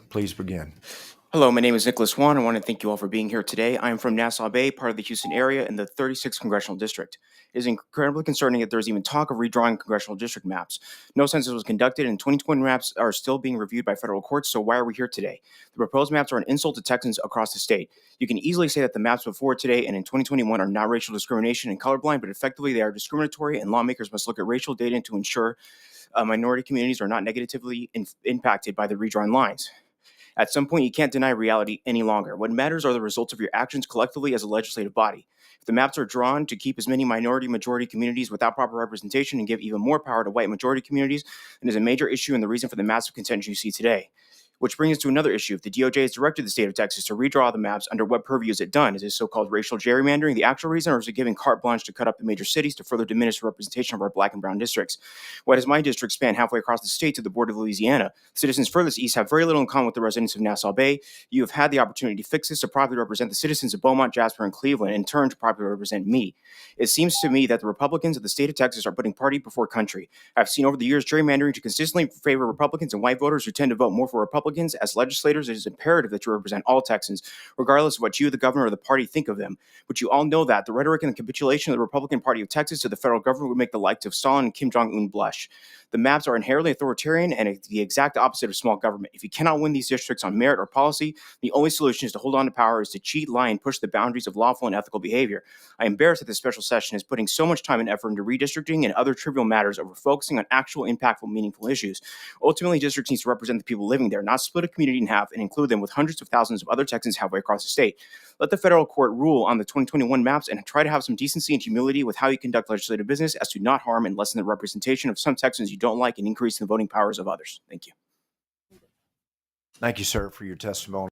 Please begin. Hello, my name is Nicholas Wan. I want to thank you all for being here today. I am from Nassau Bay, part of the Houston area in the 36th Congressional District. It is incredibly concerning that there is even talk of redrawing congressional district maps. No census was conducted, and 2020 maps are still being reviewed by federal courts, so why are we here today? The proposed maps are an insult to Texans across the state. You can easily say that the maps before today and in 2021 are not racial discrimination and colorblind, but effectively they are discriminatory, and lawmakers must look at racial data to ensure minority communities are not negatively impacted by the redrawn lines. At some point, you can't deny reality any longer. What matters are the results of your actions collectively as a legislative body. If the maps are drawn to keep as many minority-majority communities without proper representation and give even more power to white majority communities, it is a major issue and the reason for the massive contention you see today. Which brings us to another issue. If the DOJ has directed the state of Texas to redraw the maps, under what purview is it done? Is it so-called racial gerrymandering the actual reason, or is it giving carte blanche to cut up the major cities to further diminish the representation of our black and brown districts? Why does my district span halfway across the state to the border of Louisiana? Citizens furthest east have very little in common with the residents of Nassau Bay. You have had the opportunity to fix this to properly represent the citizens of Beaumont, Jasper, and Cleveland, and in turn to properly represent me. It seems to me that the Republicans of the state of Texas are putting party before country. I've seen over the years gerrymandering to consistently favor Republicans and white voters who tend to vote more for Republicans. As legislators, it is imperative that you represent all Texans, regardless of what you, the governor, or the party think of them. But you all know that the rhetoric and the capitulation of the Republican Party of Texas to the federal government would make the likes of Stalin and Kim Jong-un blush. The maps are inherently authoritarian and the exact opposite of small government. If you cannot win these districts on merit or policy, the only solution is to hold on to power, is to cheat, lie, and push the boundaries of lawful and ethical behavior. I am embarrassed that this special session is putting so much time and effort into redistricting and other trivial matters over focusing on actual, impactful, meaningful issues. Ultimately, districts need to represent the people living there, not split a community in half and include them with hundreds of thousands of other Texans halfway across the state. Let the federal court rule on the 2021 maps and try to have some decency and humility with how you conduct legislative business as to not harm and lessen the representation of some Texans you don't like and increase the voting powers of others. Thank you. Thank you, sir, for your testimony.